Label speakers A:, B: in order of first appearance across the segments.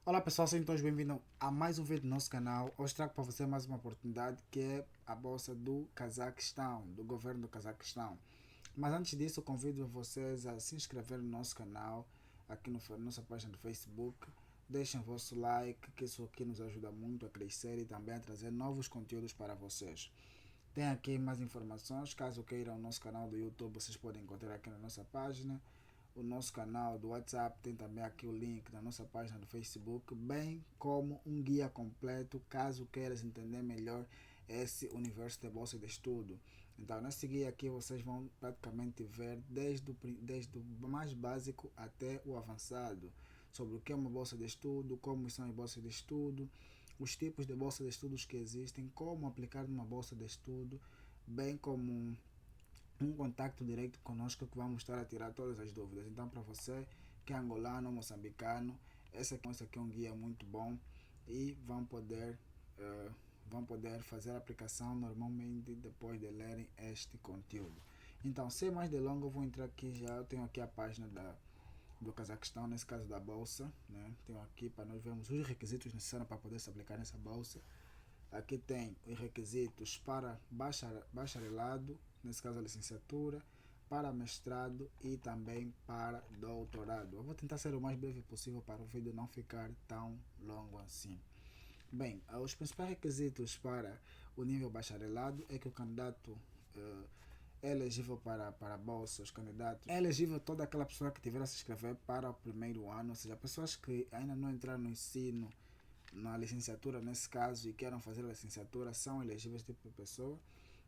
A: Olá pessoal, sejam todos bem-vindos a mais um vídeo do nosso canal. Hoje trago para você mais uma oportunidade que é a bolsa do Cazaquistão, do governo do Cazaquistão. Mas antes disso, convido vocês a se inscrever no nosso canal, aqui na nossa página do Facebook. Deixem o vosso like, que isso aqui nos ajuda muito a crescer e também a trazer novos conteúdos para vocês. Tem aqui mais informações, caso queiram o nosso canal do YouTube, vocês podem encontrar aqui na nossa página. O nosso canal do WhatsApp tem também aqui o link na nossa página do Facebook, bem como um guia completo caso queiras entender melhor esse universo de bolsa de estudo. Então, nesse guia aqui vocês vão praticamente ver desde o mais básico até o avançado, sobre o que é uma bolsa de estudo, como são as bolsas de estudo, os tipos de bolsa de estudos que existem, como aplicar numa bolsa de estudo, bem como um contato direto conosco que vamos estar a tirar todas as dúvidas. Então, para você que é angolano, moçambicano, esse aqui é um guia muito bom e uh, vão poder fazer a aplicação normalmente depois de lerem este conteúdo. Então, sem mais delongas, eu vou entrar aqui já. Eu tenho aqui a página do Cazaquistão, nesse caso da bolsa, né? Tenho aqui para nós vermos os requisitos necessários para poder se aplicar nessa bolsa. Aqui tem os requisitos para bacharelado, nesse caso a licenciatura, para mestrado e também para doutorado. Eu vou tentar ser o mais breve possível para o vídeo não ficar tão longo assim. Bem, os principais requisitos para o nível bacharelado é que o candidato é elegível para bolsa, os candidatos. É elegível toda aquela pessoa que tiver a se inscrever para o primeiro ano, ou seja, pessoas que ainda não entraram no ensino, na licenciatura nesse caso, e queiram fazer a licenciatura, são elegíveis tipo de pessoa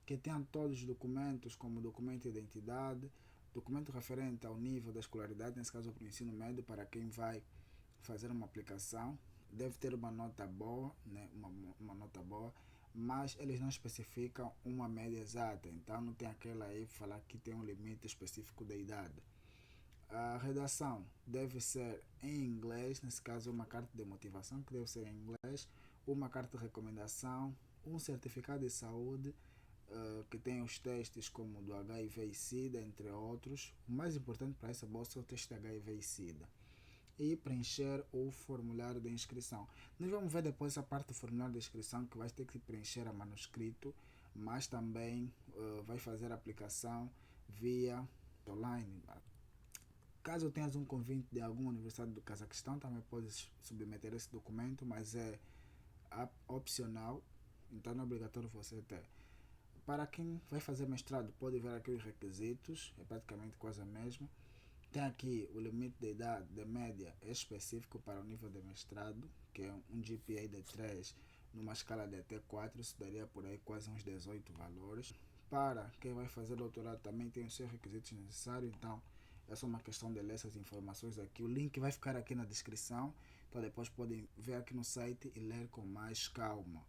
A: que tenham todos os documentos, como documento de identidade, documento referente ao nível da escolaridade, nesse caso para o ensino médio, para quem vai fazer uma aplicação, deve ter uma nota boa, né? uma nota boa, mas eles não especificam uma média exata, então não tem aquela aí falar que tem um limite específico da idade. A redação deve ser em inglês, nesse caso uma carta de motivação que deve ser em inglês, uma carta de recomendação, um certificado de saúde que tem os testes como do HIV e SIDA, entre outros. O mais importante para essa bolsa é o teste de HIV e SIDA. E preencher o formulário de inscrição. Nós vamos ver depois essa parte do formulário de inscrição que vai ter que preencher a manuscrito, mas também vai fazer a aplicação via online. Caso tenhas um convite de alguma universidade do Cazaquistão, também podes submeter esse documento, mas é opcional, então não é obrigatório você ter. Para quem vai fazer mestrado, pode ver aqui os requisitos, é praticamente quase a mesma. Tem aqui o limite de idade de média específico para o nível de mestrado, que é um GPA de 3 numa escala de até 4, isso daria por aí quase uns 18 valores. Para quem vai fazer doutorado também tem os seus requisitos necessários, então é só uma questão de ler essas informações aqui. O link vai ficar aqui na descrição, então depois podem ver aqui no site e ler com mais calma.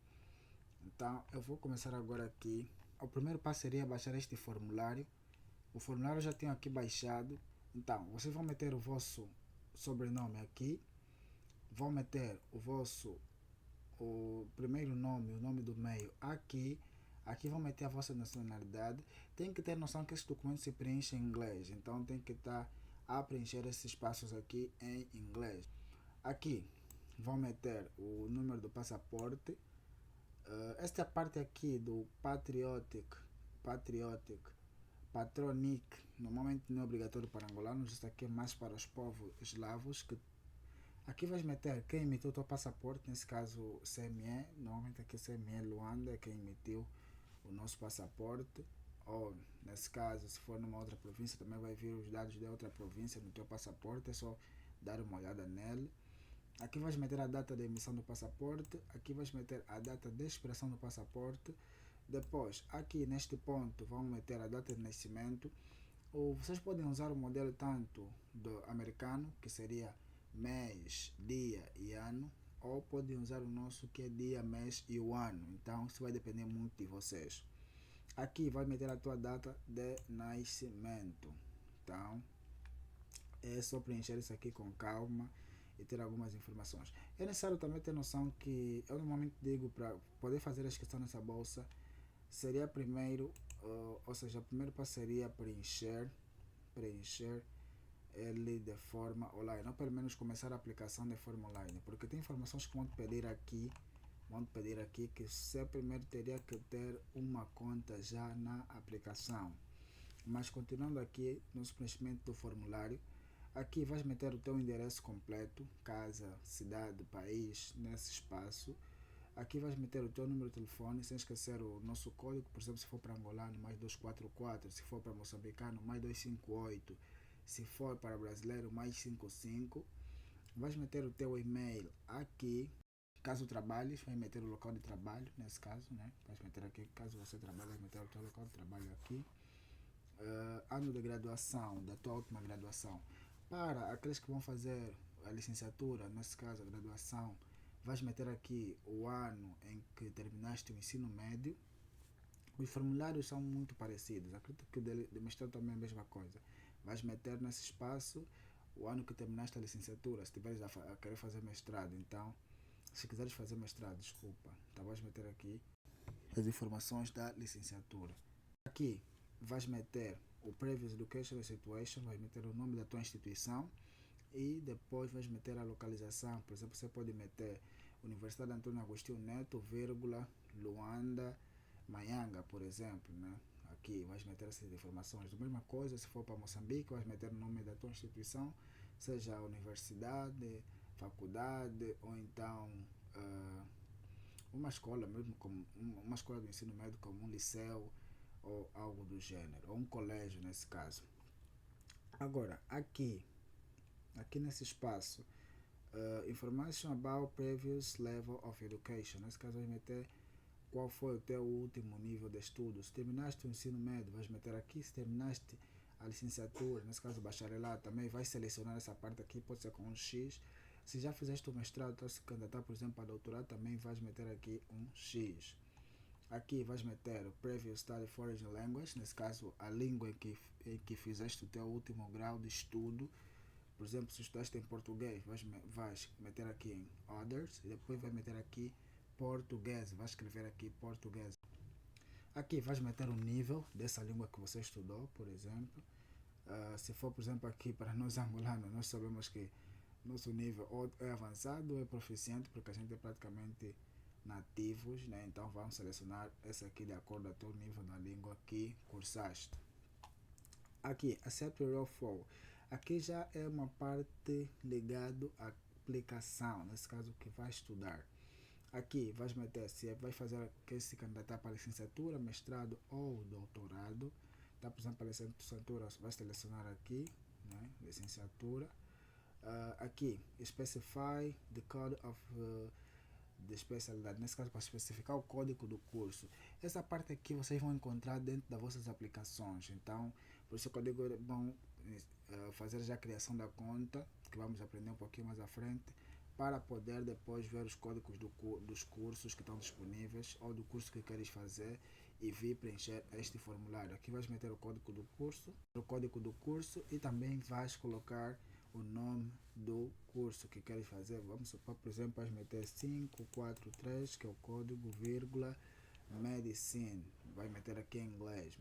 A: Então eu vou começar agora aqui. O primeiro passo seria baixar este formulário. O formulário eu já tenho aqui baixado. Então vocês vão meter o vosso sobrenome aqui, vão meter o primeiro nome, o nome do meio aqui. Aqui vão meter a vossa nacionalidade. Tem que ter noção que esse documento se preenche em inglês, então tem que estar a preencher esses espaços aqui em inglês. Aqui vão meter o número do passaporte. Esta parte aqui do Patriotic Patronic, normalmente não é obrigatório para angolanos, isso aqui é mais para os povos eslavos. Que aqui vais meter quem emitiu o teu passaporte, nesse caso CME, normalmente aqui CME Luanda é quem emitiu o nosso passaporte, ou nesse caso, se for numa outra província, também vai vir os dados de outra província no teu passaporte, é só dar uma olhada nele. Aqui vais meter a data de emissão do passaporte, aqui vais meter a data de expiração do passaporte. Depois, aqui neste ponto, vão meter a data de nascimento. Ou vocês podem usar o modelo tanto do americano, que seria mês, dia e ano, ou podem usar o nosso que é dia, mês e o ano. Então, isso vai depender muito de vocês. Aqui vai meter a tua data de nascimento. Então, é só preencher isso aqui com calma e ter algumas informações. É necessário também ter noção que eu normalmente digo para poder fazer a inscrição nessa bolsa seria primeiro, ou seja, o primeiro passo seria preencher ele de forma online, ou pelo menos começar a aplicação de forma online, porque tem informações que vão te pedir aqui que você primeiro teria que ter uma conta já na aplicação. Mas continuando aqui no preenchimento do formulário, aqui vais meter o teu endereço completo, casa, cidade, país, nesse espaço. Aqui vais meter o teu número de telefone, sem esquecer o nosso código, por exemplo, se for para angolano, mais 244, se for para moçambicano, mais 258, se for para brasileiro, mais 55. Vais meter o teu e-mail aqui, caso trabalhes, vai meter o local de trabalho, nesse caso, né? Vais meter aqui, caso você trabalhe, vai meter o teu local de trabalho aqui. Ano de graduação, da tua última graduação. Para aqueles que vão fazer a licenciatura, nesse caso a graduação, vais meter aqui o ano em que terminaste o ensino médio. Os formulários são muito parecidos, acredito que o de mestrado também é a mesma coisa. Vais meter nesse espaço o ano que terminaste a licenciatura, se estiveres a querer fazer mestrado, então, se quiseres fazer mestrado, desculpa, então vais meter aqui as informações da licenciatura. Aqui vais meter o Previous Educational Situation, vais meter o nome da tua instituição e depois vais meter a localização. Por exemplo, você pode meter Universidade Antônio Agostinho Neto, vírgula, Luanda, Maianga, por exemplo, né? Aqui vais meter essas informações. A mesma coisa, se for para Moçambique, vais meter o nome da tua instituição, seja a universidade, faculdade ou então uma escola mesmo, como uma escola de ensino médio, como um liceu ou algo do gênero, ou um colégio nesse caso. Agora, aqui nesse espaço, information about previous level of education. Nesse caso, vais meter qual foi o teu último nível de estudo. Se terminaste o ensino médio, vais meter aqui. Se terminaste a licenciatura, nesse caso bacharelado, também vais selecionar essa parte aqui, pode ser com um X. Se já fizeste o mestrado, então se candidatar, por exemplo, a doutorado, também vais meter aqui um X. Aqui vais meter o Previous Study Foreign Language, nesse caso a língua em que fizeste o teu último grau de estudo. Por exemplo, se estudaste em português, vais meter aqui em Others e depois vai meter aqui português, vai escrever aqui português. Aqui vais meter o nível dessa língua que você estudou, por exemplo. Se for, por exemplo, aqui para nós angolanos, nós sabemos que nosso nível ou é avançado ou é proficiente, porque a gente é praticamente nativos, né? Então vamos selecionar esse aqui de acordo com o teu nível na língua que cursaste. Aqui, Accept Your Flow. Aqui já é uma parte ligada à aplicação, nesse caso que vai estudar. Aqui vais meter se vai fazer, quer se candidatar para licenciatura, mestrado ou doutorado. Tá, por exemplo, para licenciatura, vai selecionar aqui, né? Licenciatura. Aqui, specify the code of de especialidade, nesse caso para especificar o código do curso. Essa parte aqui vocês vão encontrar dentro das vossas aplicações, então por isso que eu digo, vão fazer já a criação da conta, que vamos aprender um pouquinho mais à frente, para poder depois ver os códigos dos cursos que estão disponíveis ou do curso que queres fazer e vir preencher este formulário. Aqui vais meter o código do curso e também vais colocar o nome do curso que queres fazer. Vamos supor, por exemplo, vais meter 543, que é o código, vírgula, medicine. Vai meter aqui em inglês.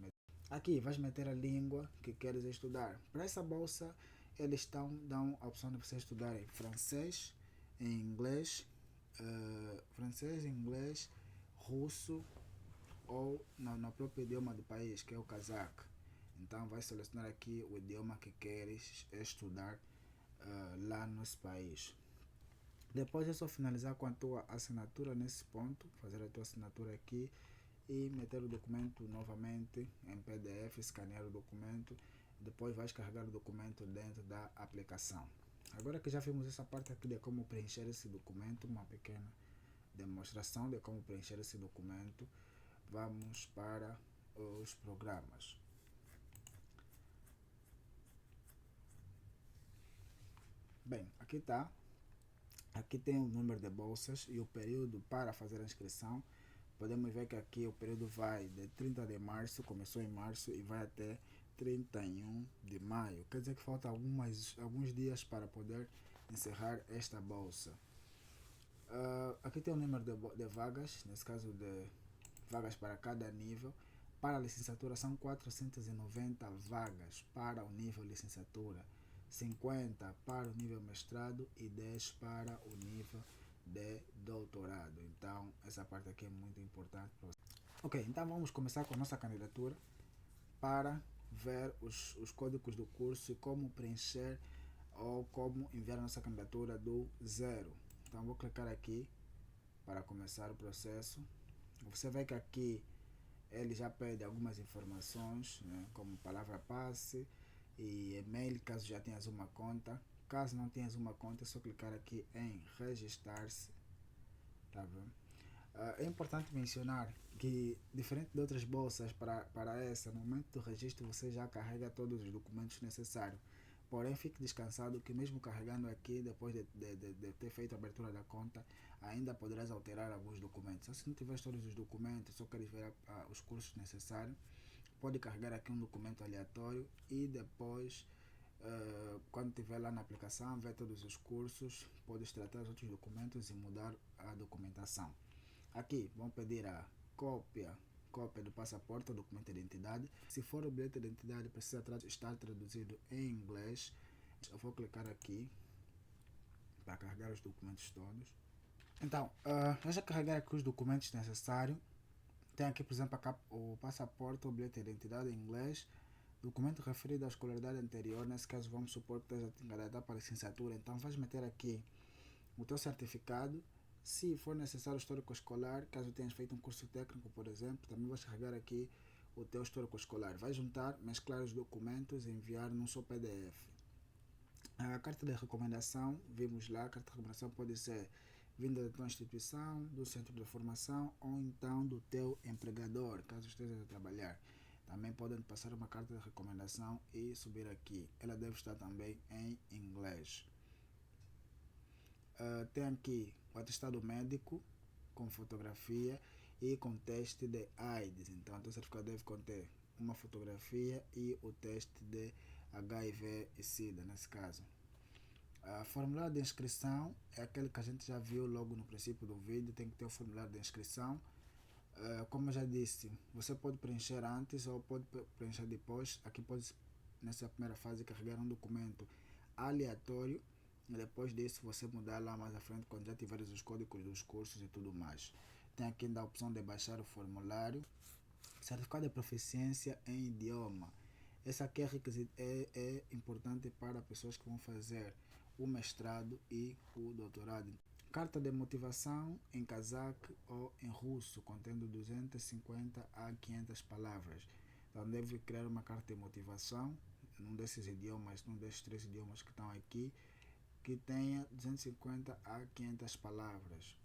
A: Aqui vais meter a língua que queres estudar. Para essa bolsa, eles dão a opção de você estudar em francês, em inglês, russo ou no próprio idioma do país, que é o cazaque. Então vai selecionar aqui o idioma que queres estudar lá nesse país. Depois é só finalizar com a tua assinatura nesse ponto, fazer a tua assinatura aqui e meter o documento novamente em PDF, escanear o documento, depois vais carregar o documento dentro da aplicação. Agora que já vimos essa parte aqui de como preencher esse documento, uma pequena demonstração de como preencher esse documento, vamos para os programas. Bem, aqui está. Aqui tem o número de bolsas e o período para fazer a inscrição. Podemos ver que aqui o período vai de 30 de março, começou em março e vai até 31 de maio. Quer dizer que falta alguns dias para poder encerrar esta bolsa. Aqui tem o número de vagas, nesse caso de vagas para cada nível. Para a licenciatura são 490 vagas para o nível licenciatura. 50 para o nível mestrado e 10 para o nível de doutorado. Então, essa parte aqui é muito importante para você. Ok, então vamos começar com a nossa candidatura para ver os códigos do curso e como preencher ou como enviar a nossa candidatura do zero. Então, vou clicar aqui para começar o processo. Você vê que aqui ele já pede algumas informações, né, como palavra passe e e-mail, caso já tenhas uma conta. Caso não tenhas uma conta, é só clicar aqui em registrar-se. Tá vendo? É importante mencionar que, diferente de outras bolsas, para essa, no momento do registro você já carrega todos os documentos necessários. Porém, fique descansado que mesmo carregando aqui, depois de ter feito a abertura da conta, ainda poderás alterar alguns documentos. Se não tiveres todos os documentos, só queres ver os cursos necessários, pode carregar aqui um documento aleatório e depois, quando estiver lá na aplicação, ver todos os cursos, podes tratar os outros documentos e mudar a documentação. Aqui vão pedir a cópia do passaporte ou documento de identidade. Se for o bilhete de identidade, precisa estar traduzido em inglês. Eu vou clicar aqui para carregar os documentos todos. Então, eu já carreguei aqui os documentos necessários. Tem aqui, por exemplo, o passaporte ou bilhete de identidade em inglês, documento referido à escolaridade anterior. Nesse caso, vamos supor que esteja candidato para licenciatura. Então, vais meter aqui o teu certificado. Se for necessário o histórico escolar, caso tenhas feito um curso técnico, por exemplo, também vais carregar aqui o teu histórico escolar. Vai juntar, mesclar os documentos e enviar num só PDF. A carta de recomendação, vimos lá, a carta de recomendação pode ser vinda da tua instituição, do centro de formação ou então do teu empregador, caso estejas a trabalhar. Também podem passar uma carta de recomendação e subir aqui. Ela deve estar também em inglês. Tem aqui o atestado médico com fotografia e com teste de AIDS. Então, o teu certificado deve conter uma fotografia e o teste de HIV e SIDA, nesse caso. Formulário de inscrição é aquele que a gente já viu logo no princípio do vídeo. Tem que ter o formulário de inscrição. Como eu já disse, você pode preencher antes ou pode preencher depois. Aqui pode, nessa primeira fase, carregar um documento aleatório. E depois disso você mudar lá mais à frente quando já tiveres os códigos dos cursos e tudo mais. Tem aqui ainda a opção de baixar o formulário. Certificado de proficiência em idioma. Esse aqui é importante para pessoas que vão fazer o mestrado e o doutorado. Carta de motivação em cazaque ou em russo, contendo 250 a 500 palavras. Então deve criar uma carta de motivação num desses idiomas, num desses 3 idiomas que estão aqui, que tenha 250 a 500 palavras.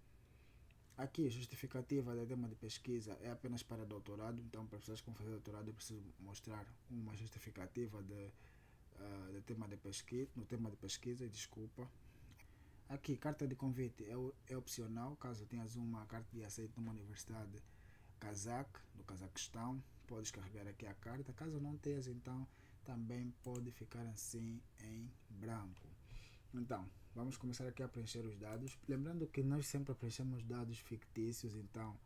A: Aqui, justificativa do tema de pesquisa é apenas para doutorado, então para pessoas que vão fazer doutorado eu preciso mostrar uma justificativa de tema de pesquisa, no tema de pesquisa, desculpa. Aqui, carta de convite é opcional, caso tenhas uma carta de aceito numa universidade cazaque, do Cazaquistão, podes carregar aqui a carta. Caso não tenhas, então também pode ficar assim em branco. Então, vamos começar aqui a preencher os dados. Lembrando que nós sempre preenchemos dados fictícios, então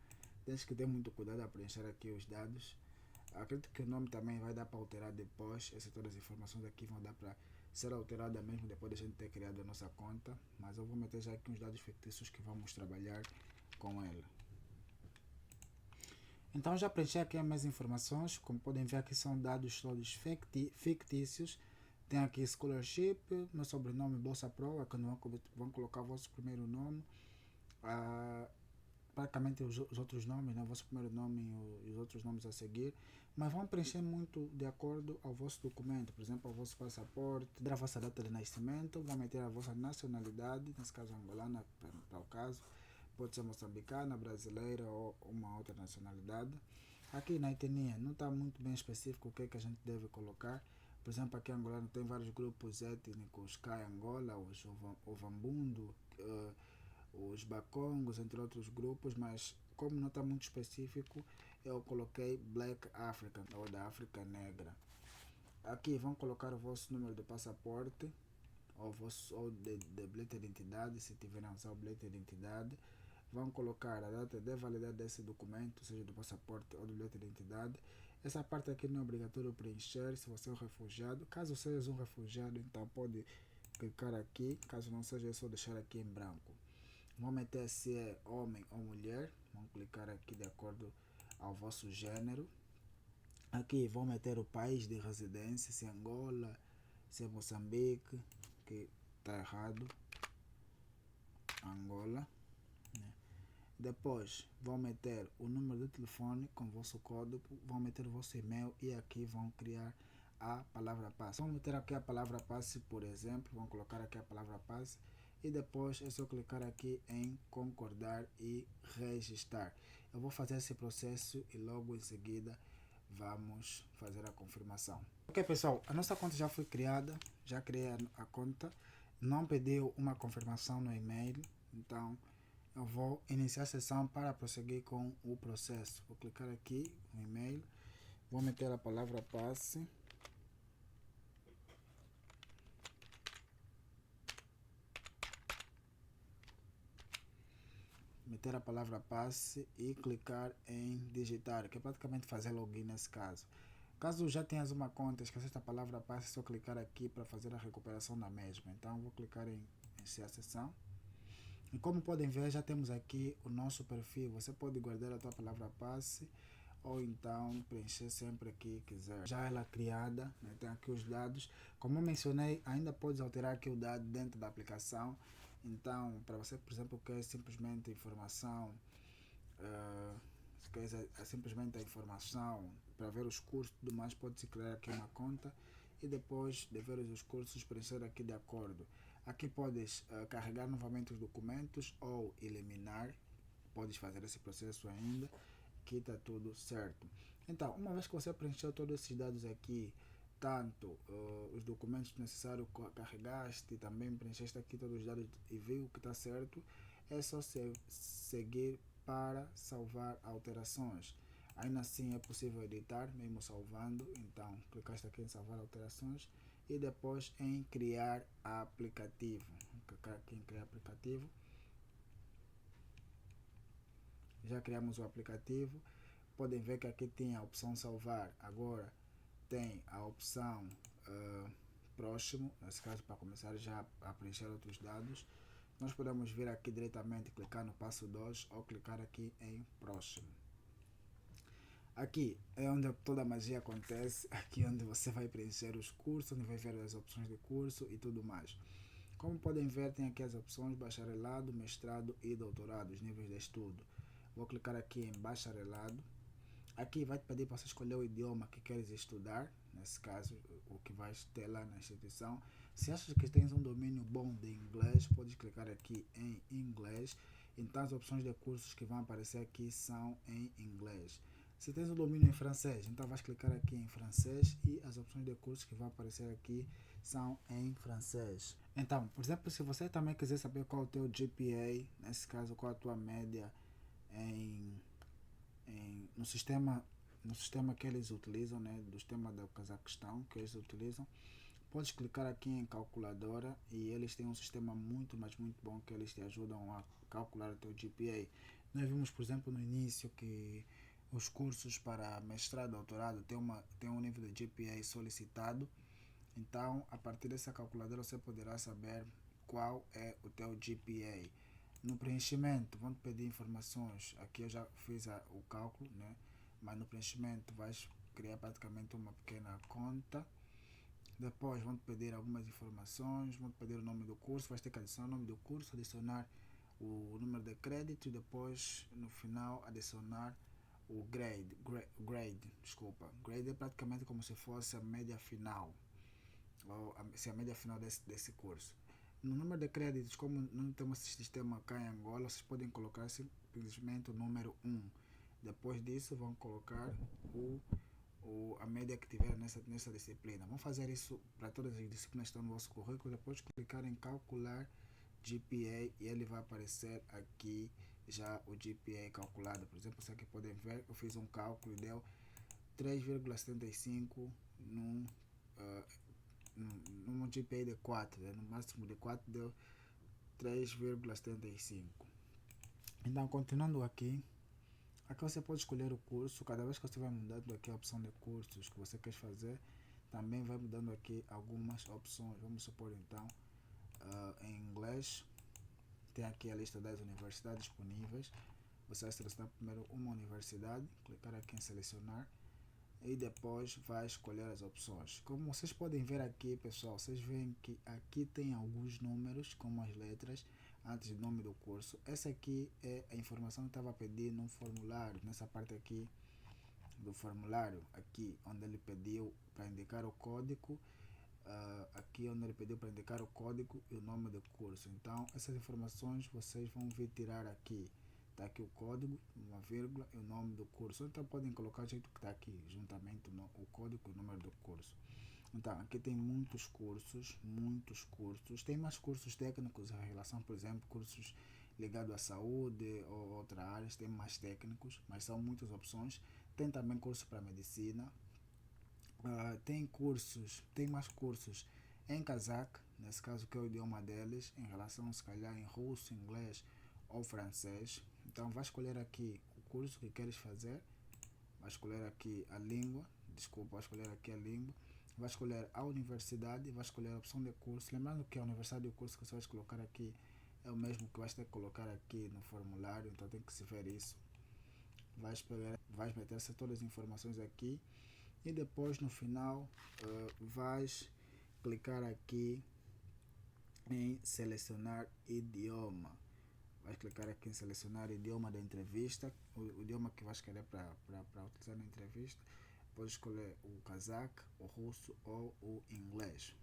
A: tens que ter muito cuidado a preencher aqui os dados. Acredito que o nome também vai dar para alterar depois. Essas todas as informações aqui vão dar para ser alterada mesmo depois de a gente ter criado a nossa conta. Mas eu vou meter já aqui uns dados fictícios que vamos trabalhar com ela. Então já preenchi aqui as minhas informações. Como podem ver aqui são dados todos fictícios. Tem aqui scholarship, meu sobrenome, Bolsa Pro, é quando vão colocar o vosso primeiro nome. Praticamente os outros nomes, né? O vosso primeiro nome e os outros nomes a seguir, mas vão preencher muito de acordo ao vosso documento, por exemplo, ao vosso passaporte, a vossa data de nascimento, vão meter a vossa nacionalidade, nesse caso angolana, para o caso, pode ser moçambicana, brasileira ou uma outra nacionalidade. Aqui na etnia não está muito bem específico o que é que a gente deve colocar. Por exemplo, aqui em Angola tem vários grupos étnicos, cá em Angola, os Ovambundo, os Bakongos, entre outros grupos, mas como não está muito específico, eu coloquei Black African, ou da África Negra. Aqui vão colocar o vosso número de passaporte, ou de bilhete de identidade, se tiverem a usar o bilhete de identidade. Vão colocar a data de validade desse documento, seja do passaporte ou do bilhete de identidade. Essa parte aqui não é obrigatório preencher se você é um refugiado. Caso seja um refugiado, então pode clicar aqui. Caso não seja, é só deixar aqui em branco. Vão meter se é homem ou mulher. Vão clicar aqui de acordo ao vosso gênero. Aqui vão meter o país de residência, se é Angola, se é Moçambique, que está errado, Angola. Depois vão meter o número de telefone com o vosso código, vão meter o vosso e-mail e aqui vão criar a palavra passe. Vão meter aqui a palavra passe, por exemplo, vão colocar aqui a palavra passe e depois é só clicar aqui em concordar e registrar. Eu vou fazer esse processo e logo em seguida vamos fazer a confirmação. Ok, pessoal, a nossa conta já foi criada, já criei a conta, não pediu uma confirmação no e-mail, então eu vou iniciar a sessão para prosseguir com o processo. Vou clicar aqui no e-mail, vou meter a palavra passe. Meter a palavra passe e clicar em digitar, que é praticamente fazer login nesse caso. Caso já tenhas uma conta, esqueceste a palavra passe, é só clicar aqui para fazer a recuperação da mesma. Então vou clicar em iniciar a sessão. E como podem ver, já temos aqui o nosso perfil. Você pode guardar a tua palavra passe ou então preencher sempre que quiser. Já ela criada, né, tem aqui os dados. Como eu mencionei, ainda podes alterar aqui o dado dentro da aplicação. Então, para você, por exemplo, quer simplesmente informação, se quer simplesmente a informação para ver os cursos e tudo mais, pode-se criar aqui uma conta e depois de ver os cursos, preencher aqui de acordo. Aqui podes carregar novamente os documentos ou eliminar, podes fazer esse processo ainda, que está tudo certo. Então, uma vez que você preencheu todos esses dados aqui, tanto os documentos necessários carregaste, também preencheste aqui todos os dados e viu que está certo, é só seguir para salvar alterações. Ainda assim é possível editar, mesmo salvando, então clicaste aqui em salvar alterações e depois em criar aplicativo. Vou clicar aqui em criar aplicativo. Já criamos o aplicativo. Podem ver que aqui tem a opção salvar, agora tem a opção próximo, nesse caso para começar já a preencher outros dados. Nós podemos vir aqui diretamente, clicar no passo 2 ou clicar aqui em próximo. Aqui é onde toda a magia acontece, aqui onde você vai preencher os cursos, onde vai ver as opções de curso e tudo mais. Como podem ver, tem aqui as opções bacharelado, mestrado e doutorado, os níveis de estudo. Vou clicar aqui em bacharelado. Aqui vai te pedir para você escolher o idioma que queres estudar, nesse caso, o que vais ter lá na instituição. Se achas que tens um domínio bom de inglês, podes clicar aqui em inglês. Então as opções de cursos que vão aparecer aqui são em inglês. Se tens um domínio em francês, então vais clicar aqui em francês e as opções de cursos que vão aparecer aqui são em francês. Então, por exemplo, se você também quiser saber qual é o teu GPA, nesse caso, qual é a tua média no sistema que eles utilizam, né, do sistema do Cazaquistão que eles utilizam, podes clicar aqui em calculadora e eles têm um sistema muito, mas muito bom que eles te ajudam a calcular o teu GPA. Nós vimos, por exemplo, no início que os cursos para mestrado e doutorado têm um nível de GPA solicitado. Então, a partir dessa calculadora você poderá saber qual é o teu GPA. No preenchimento, vão te pedir informações. Aqui eu já fiz o cálculo, né? Mas no preenchimento vais criar praticamente uma pequena conta. Depois vão te pedir algumas informações, vão te pedir o nome do curso, vais ter que adicionar o nome do curso, adicionar o número de crédito e depois no final adicionar o grade é praticamente como se fosse a média final, ou a média final desse curso. No número de créditos, como não temos esse sistema cá em Angola, vocês podem colocar simplesmente o número 1. Depois disso vão colocar a média que tiver nessa disciplina. Vamos fazer isso para todas as disciplinas que estão no vosso currículo. Depois clicar em calcular GPA e ele vai aparecer aqui já o GPA calculado. Por exemplo, vocês aqui podem ver, eu fiz um cálculo e deu 3,75 num GPA de 4, né? No máximo de 4 deu 3,75. Então, continuando aqui, Aqui você pode escolher o curso, cada vez que você vai mudando aqui a opção de cursos que você quer fazer, também vai mudando aqui algumas opções. Vamos supor então, em inglês, tem aqui a lista das universidades disponíveis. Você vai selecionar primeiro uma universidade, clicar aqui em selecionar e depois vai escolher as opções. Como vocês podem ver aqui, pessoal, vocês veem que aqui tem alguns números como as letras antes do nome do curso. Essa aqui é a informação que estava a pedir no formulário, nessa parte aqui do formulário, aqui onde ele pediu para indicar o código, aqui onde ele pediu para indicar o código e o nome do curso. Então essas informações vocês vão vir tirar aqui. Está aqui o código, uma vírgula e o nome do curso. Então podem colocar o jeito que está aqui, juntamente o código e o número do curso. Então aqui tem muitos cursos, muitos cursos. Tem mais cursos técnicos em relação, por exemplo, cursos ligados à saúde ou outras áreas. Tem mais técnicos, mas são muitas opções. Tem também curso para medicina. Tem mais cursos em cazaque, nesse caso que é o idioma deles, em relação se calhar em russo, inglês ou francês. Então vai escolher aqui o curso que queres fazer, vai escolher aqui a língua, vai escolher aqui a língua, vai escolher a universidade, vai escolher a opção de curso. Lembrando que a universidade e o curso que você vai colocar aqui é o mesmo que vais ter que colocar aqui no formulário, então tem que se ver isso. Vais meter todas as informações aqui e depois no final vais clicar aqui em selecionar idioma. Vais clicar aqui em selecionar idioma da entrevista, o idioma que vais querer para utilizar na entrevista. Pode escolher o cazaque, o russo ou o inglês.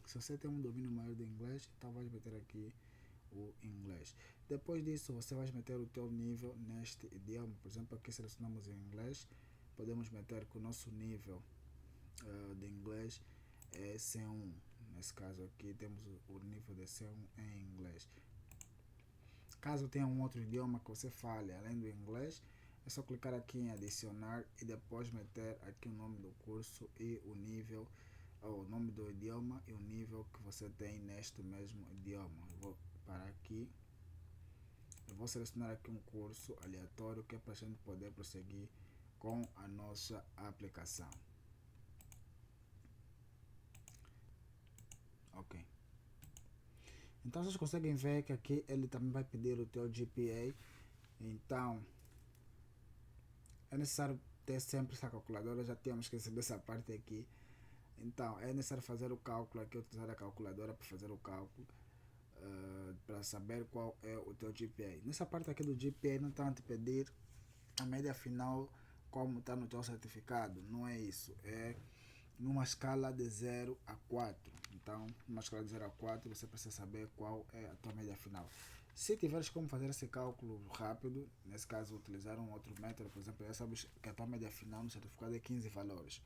A: Se você tem um domínio maior do inglês, então vais meter aqui o inglês. Depois disso, você vai meter o teu nível neste idioma. Por exemplo, aqui selecionamos em inglês, podemos meter que o nosso nível de inglês é C1. Nesse caso aqui temos o nível de C1 em inglês. Caso tenha um outro idioma que você fale além do inglês, é só clicar aqui em adicionar e depois meter aqui o nome do curso e o nível, ou o nome do idioma e o nível que você tem neste mesmo idioma. Eu vou parar aqui. Eu vou selecionar aqui um curso aleatório que é para a gente poder prosseguir com a nossa aplicação. Ok. Então vocês conseguem ver que aqui ele também vai pedir o teu GPA. Então é necessário ter sempre essa calculadora. Já tínhamos esquecido dessa parte aqui. Então é necessário fazer o cálculo aqui, utilizar a calculadora para fazer o cálculo, para saber qual é o teu GPA. Nessa parte aqui do GPA não estão a te pedir a média final como está no teu certificado. Não é isso. É numa escala de 0 a 4. Então, numa escala de 0 a 4, você precisa saber qual é a tua média final. Se tiveres como fazer esse cálculo rápido, nesse caso utilizar um outro método, por exemplo, já sabes que a tua média final no certificado é 15 valores.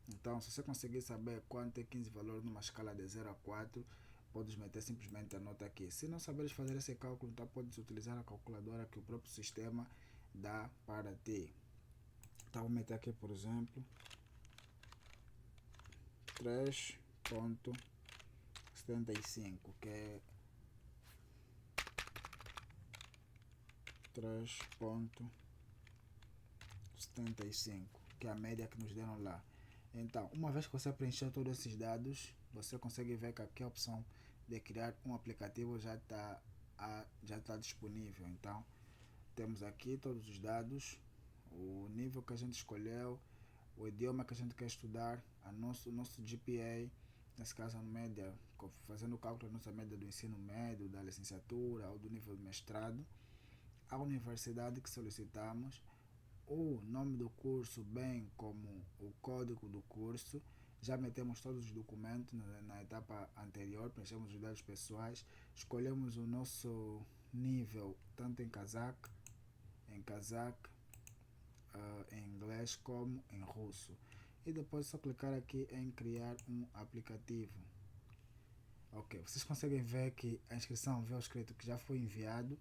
A: Então, se você conseguir saber quanto é 15 valores numa escala de 0 a 4, podes meter simplesmente a nota aqui. Se não saberes fazer esse cálculo, então podes utilizar a calculadora que o próprio sistema dá para ti. Então, vou meter aqui, por exemplo, 3.75, que é 3.75, que é a média que nos deram lá. Então, uma vez que você preencheu todos esses dados, você consegue ver que aqui a opção de criar um aplicativo já está disponível. Então, temos aqui todos os dados, o nível que a gente escolheu, o idioma que a gente quer estudar, o nosso GPA, nesse caso a média, fazendo o cálculo da nossa média do ensino médio, da licenciatura ou do nível de mestrado, a universidade que solicitamos, o nome do curso, bem como o código do curso. Já metemos todos os documentos na etapa anterior, preenchemos os dados pessoais, escolhemos o nosso nível tanto em cazaque, em inglês como em russo. E depois é só clicar aqui em criar um aplicativo. Ok, vocês conseguem ver que a inscrição veio escrito que já foi enviado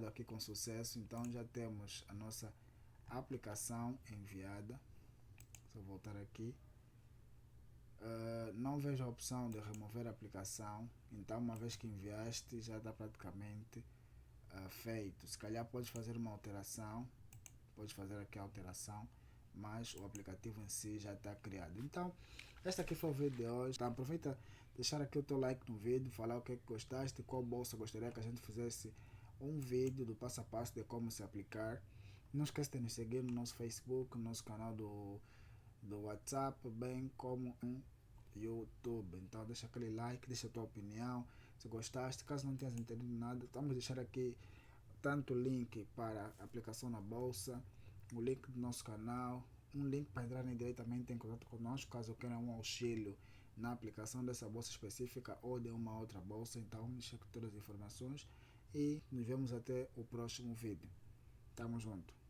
A: aqui com sucesso. Então já temos a nossa aplicação enviada. Vou voltar aqui. Não vejo a opção de remover a aplicação. Então uma vez que enviaste já está praticamente feito. Se calhar podes fazer uma alteração podes fazer aqui a alteração, mas o aplicativo em si já está criado. Então, este aqui foi o vídeo de hoje. Então, aproveita deixar aqui o teu like no vídeo, falar o que é que gostaste, qual bolsa gostaria que a gente fizesse um vídeo do passo a passo de como se aplicar. Não esqueça de nos seguir no nosso Facebook, no nosso canal do WhatsApp, bem como no YouTube. Então deixa aquele like, deixa a tua opinião, se gostaste. Caso não tenhas entendido nada, vamos deixar aqui tanto o link para a aplicação na bolsa, o link do nosso canal, um link para entrarem diretamente em contato conosco caso queiram um auxílio na aplicação dessa bolsa específica ou de uma outra bolsa. Então deixa aqui todas as informações e nos vemos até o próximo vídeo. Tamo junto.